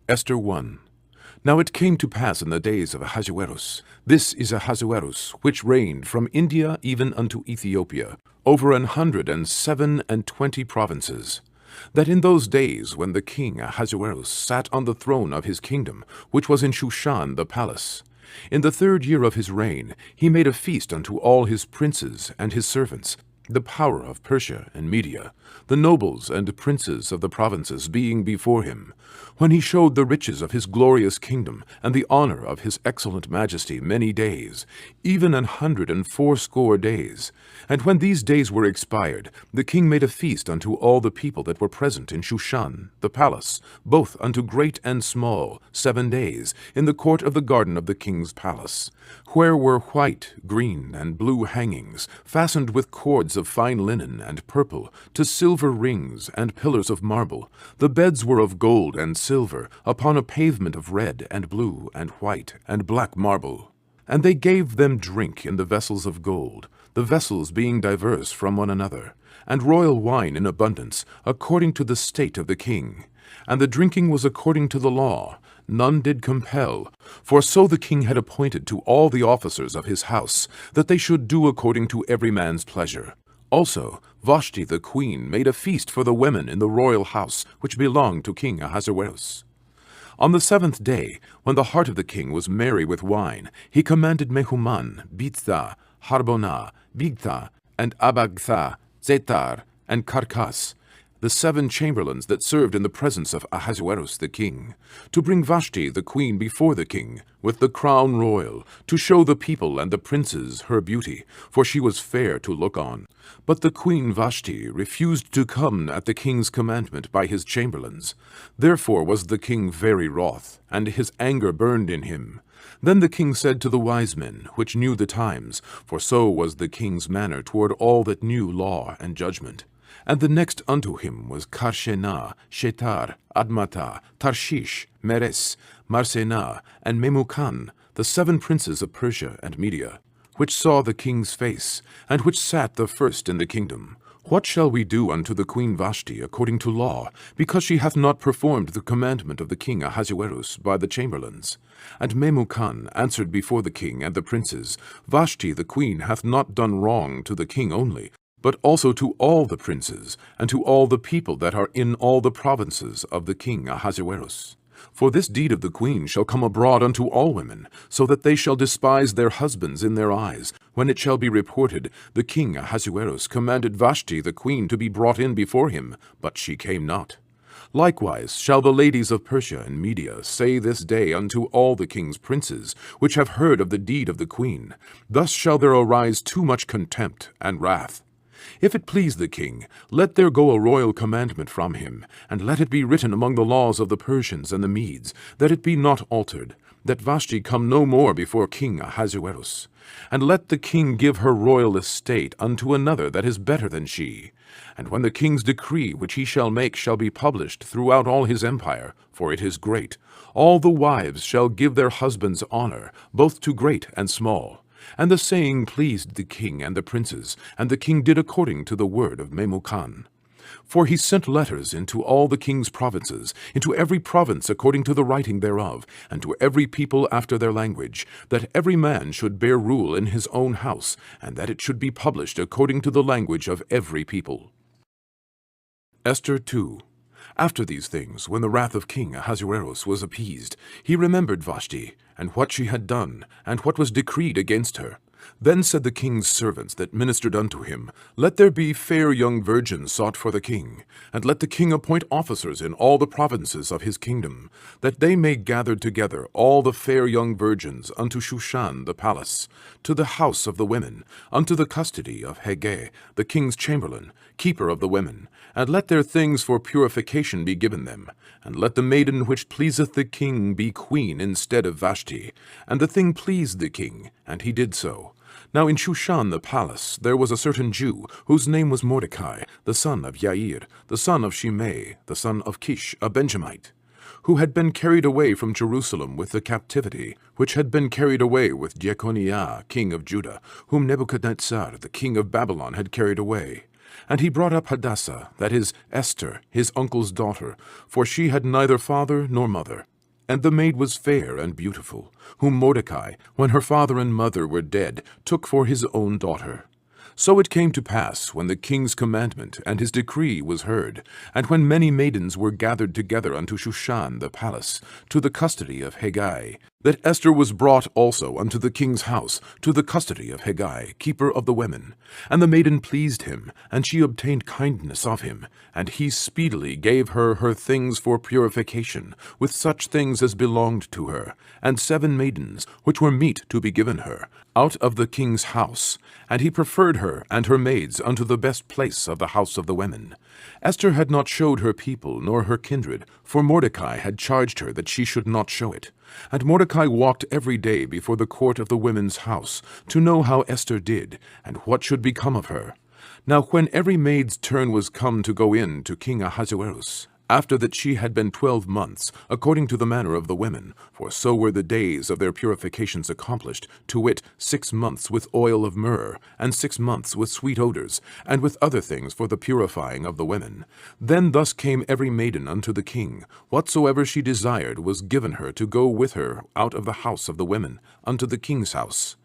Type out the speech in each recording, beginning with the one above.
Esther 1. Now it came to pass in the days of Ahasuerus, this is Ahasuerus, which reigned from India even unto Ethiopia, over 127 provinces, that in those days when the king Ahasuerus sat on the throne of his kingdom, which was in Shushan the palace, in the 3rd year of his reign, he made a feast unto all his princes and his servants, the power of Persia and Media, the nobles and princes of the provinces being before him, when he showed the riches of his glorious kingdom and the honor of his excellent majesty many days, even 180 days. And when these days were expired, the king made a feast unto all the people that were present in Shushan, the palace, both unto great and small, 7 days, in the court of the garden of the king's palace, where were white, green, and blue hangings, fastened with cords of fine linen and purple, to silver rings and pillars of marble. The beds were of gold and silver, upon a pavement of red and blue and white and black marble. And they gave them drink in the vessels of gold, the vessels being diverse from one another, and royal wine in abundance, according to the state of the king. And the drinking was according to the law, none did compel, for so the king had appointed to all the officers of his house, that they should do according to every man's pleasure. Also Vashti the queen made a feast for the women in the royal house, which belonged to King Ahasuerus. On the 7th day, when the heart of the king was merry with wine, he commanded Mehuman, Biztha, Harbonah, Bigtha, and Abagtha, Zetar, and Karkas, the 7 chamberlains that served in the presence of Ahasuerus the king, to bring Vashti the queen before the king, with the crown royal, to show the people and the princes her beauty, for she was fair to look on. But the queen Vashti refused to come at the king's commandment by his chamberlains. Therefore was the king very wroth, and his anger burned in him. Then the king said to the wise men, which knew the times, for so was the king's manner toward all that knew law and judgment. And the next unto him was Karshena, Shetar, Admatha, Tarshish, Meres, Marsena, and Memucan, the 7 princes of Persia and Media, which saw the king's face, and which sat the first in the kingdom. What shall we do unto the queen Vashti according to law, because she hath not performed the commandment of the king Ahasuerus by the chamberlains? And Memucan answered before the king and the princes, Vashti the queen hath not done wrong to the king only, but also to all the princes, and to all the people that are in all the provinces of the king Ahasuerus. For this deed of the queen shall come abroad unto all women, so that they shall despise their husbands in their eyes, when it shall be reported, the king Ahasuerus commanded Vashti the queen to be brought in before him, but she came not. Likewise shall the ladies of Persia and Media say this day unto all the king's princes, which have heard of the deed of the queen, thus shall there arise too much contempt and wrath. If it please the king, let there go a royal commandment from him, and let it be written among the laws of the Persians and the Medes, that it be not altered, that Vashti come no more before King Ahasuerus. And let the king give her royal estate unto another that is better than she. And when the king's decree which he shall make shall be published throughout all his empire, for it is great, all the wives shall give their husbands honor, both to great and small. And the saying pleased the king and the princes, and the king did according to the word of Memucan. For he sent letters into all the king's provinces, into every province according to the writing thereof, and to every people after their language, that every man should bear rule in his own house, and that it should be published according to the language of every people. Esther 2. After these things, when the wrath of King Ahasuerus was appeased, he remembered Vashti, and what she had done, and what was decreed against her. Then said the king's servants that ministered unto him, Let there be fair young virgins sought for the king, and let the king appoint officers in all the provinces of his kingdom, that they may gather together all the fair young virgins unto Shushan the palace, to the house of the women, unto the custody of Hege, the king's chamberlain, keeper of the women, and let their things for purification be given them, and let the maiden which pleaseth the king be queen instead of Vashti. And the thing pleased the king, and he did so. Now in Shushan the palace there was a certain Jew, whose name was Mordecai, the son of Jair, the son of Shimei, the son of Kish, a Benjamite, who had been carried away from Jerusalem with the captivity, which had been carried away with Jeconiah, king of Judah, whom Nebuchadnezzar, the king of Babylon, had carried away. And he brought up Hadassah, that is, Esther, his uncle's daughter, for she had neither father nor mother. And the maid was fair and beautiful, whom Mordecai, when her father and mother were dead, took for his own daughter. So it came to pass, when the king's commandment and his decree was heard, and when many maidens were gathered together unto Shushan the palace, to the custody of Hegai, that Esther was brought also unto the king's house, to the custody of Hegai, keeper of the women. And the maiden pleased him, and she obtained kindness of him, and he speedily gave her her things for purification, with such things as belonged to her, and 7 maidens, which were meet to be given her, out of the king's house. And he preferred her and her maids unto the best place of the house of the women. Esther had not showed her people nor her kindred, for Mordecai had charged her that she should not show it. And Mordecai walked every day before the court of the women's house, to know how Esther did, and what should become of her. Now when every maid's turn was come to go in to King Ahasuerus, after that she had been 12 months, according to the manner of the women, for so were the days of their purifications accomplished, to wit, 6 months with oil of myrrh, and 6 months with sweet odors, and with other things for the purifying of the women. Then thus came every maiden unto the king. Whatsoever she desired was given her to go with her out of the house of the women, unto the king's house.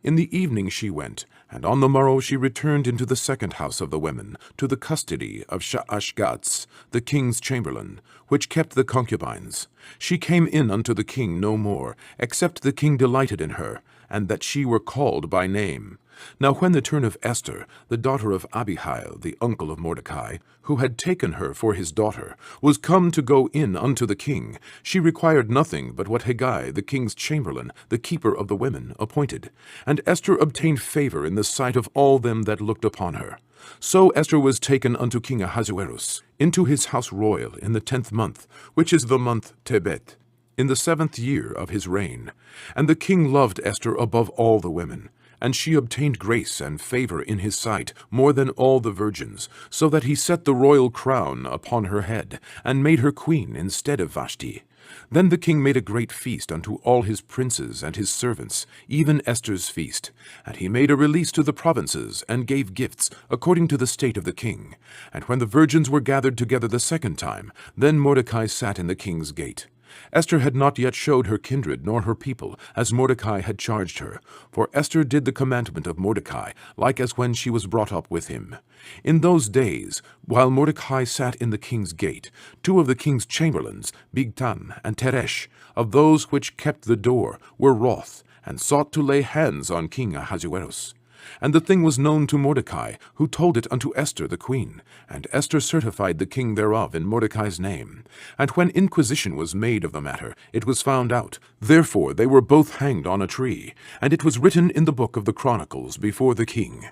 In the evening she went, and on the morrow she returned into the second house of the women, to the custody of Shaashgaz, the king's chamberlain, which kept the concubines. She came in unto the king no more, except the king delighted in her, and that she were called by name. Now when the turn of Esther, the daughter of Abihail, the uncle of Mordecai, who had taken her for his daughter, was come to go in unto the king, she required nothing but what Hegai, the king's chamberlain, the keeper of the women, appointed. And Esther obtained favor in the sight of all them that looked upon her. So Esther was taken unto King Ahasuerus, into his house royal in the 10th month, which is the month Tebet, in the 7th year of his reign. And the king loved Esther above all the women, and she obtained grace and favor in his sight more than all the virgins, so that he set the royal crown upon her head, and made her queen instead of Vashti. Then the king made a great feast unto all his princes and his servants, even Esther's feast. And he made a release to the provinces, and gave gifts, according to the state of the king. And when the virgins were gathered together the second time, then Mordecai sat in the king's gate. Esther had not yet showed her kindred nor her people, as Mordecai had charged her. For Esther did the commandment of Mordecai, like as when she was brought up with him. In those days, while Mordecai sat in the king's gate, 2 of the king's chamberlains, Bigtan and Teresh, of those which kept the door, were wroth, and sought to lay hands on King Ahasuerus. And the thing was known to Mordecai, who told it unto Esther the queen. And Esther certified the king thereof in Mordecai's name. And when inquisition was made of the matter, it was found out. Therefore they were both hanged on a tree. And it was written in the book of the Chronicles before the king.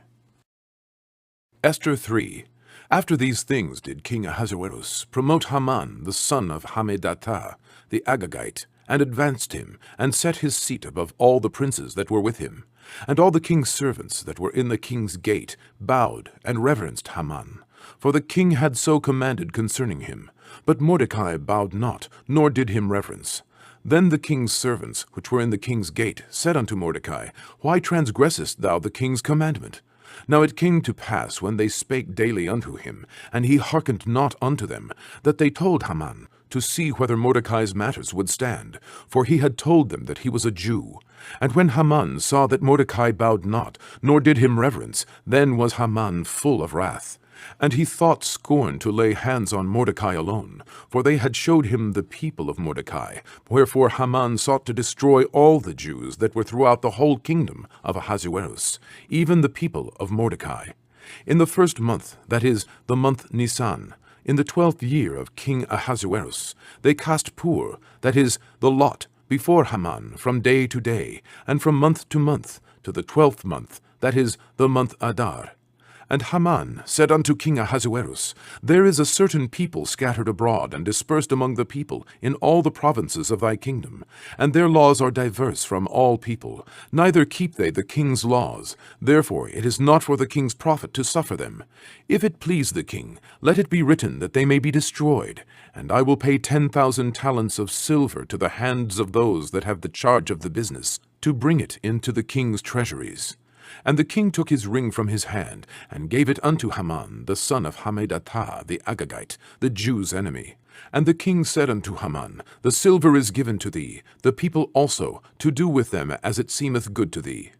Esther 3. After these things did King Ahasuerus promote Haman, the son of Hammedatha, the Agagite, and advanced him, and set his seat above all the princes that were with him. And all the king's servants that were in the king's gate bowed and reverenced Haman, for the king had so commanded concerning him. But Mordecai bowed not, nor did him reverence. Then the king's servants, which were in the king's gate, said unto Mordecai, Why transgressest thou the king's commandment? Now it came to pass, when they spake daily unto him, and he hearkened not unto them, that they told Haman, to see whether Mordecai's matters would stand, for he had told them that he was a Jew. And when Haman saw that Mordecai bowed not, nor did him reverence, then was Haman full of wrath. And he thought scorn to lay hands on Mordecai alone, for they had showed him the people of Mordecai. Wherefore Haman sought to destroy all the Jews that were throughout the whole kingdom of Ahasuerus, even the people of Mordecai. In the 1st month, that is, the month Nisan, in the 12th year of King Ahasuerus, they cast pur, that is, the lot, before Haman from day to day, and from month to month, to the 12th month, that is, the month Adar. And Haman said unto King Ahasuerus, There is a certain people scattered abroad and dispersed among the people in all the provinces of thy kingdom, and their laws are diverse from all people, neither keep they the king's laws. Therefore it is not for the king's profit to suffer them. If it please the king, let it be written that they may be destroyed, and I will pay 10,000 talents of silver to the hands of those that have the charge of the business, to bring it into the king's treasuries. And the king took his ring from his hand, and gave it unto Haman, the son of Hammedatha, the Agagite, the Jew's enemy. And the king said unto Haman, The silver is given to thee, the people also, to do with them as it seemeth good to thee.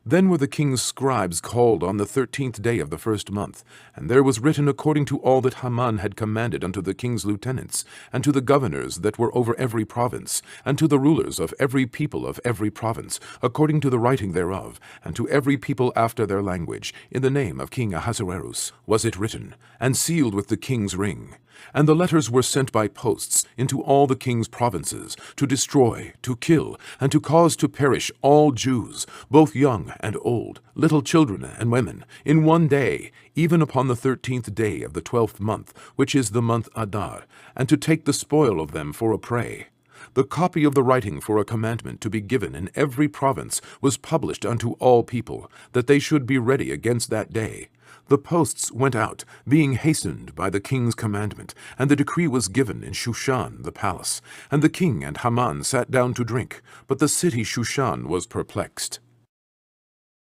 Then were the king's scribes called on the 13th day of the first month, and there was written according to all that Haman had commanded unto the king's lieutenants, and to the governors that were over every province, and to the rulers of every people of every province, according to the writing thereof, and to every people after their language, in the name of King Ahasuerus, was it written, and sealed with the king's ring. And the letters were sent by posts into all the king's provinces, to destroy, to kill, and to cause to perish all Jews, both young and old, little children and women, in one day, even upon the 13th day of the 12th month, which is the month Adar, and to take the spoil of them for a prey. The copy of the writing for a commandment to be given in every province was published unto all people, that they should be ready against that day. The posts went out, being hastened by the king's commandment, and the decree was given in Shushan the palace. And the king and Haman sat down to drink, but the city Shushan was perplexed.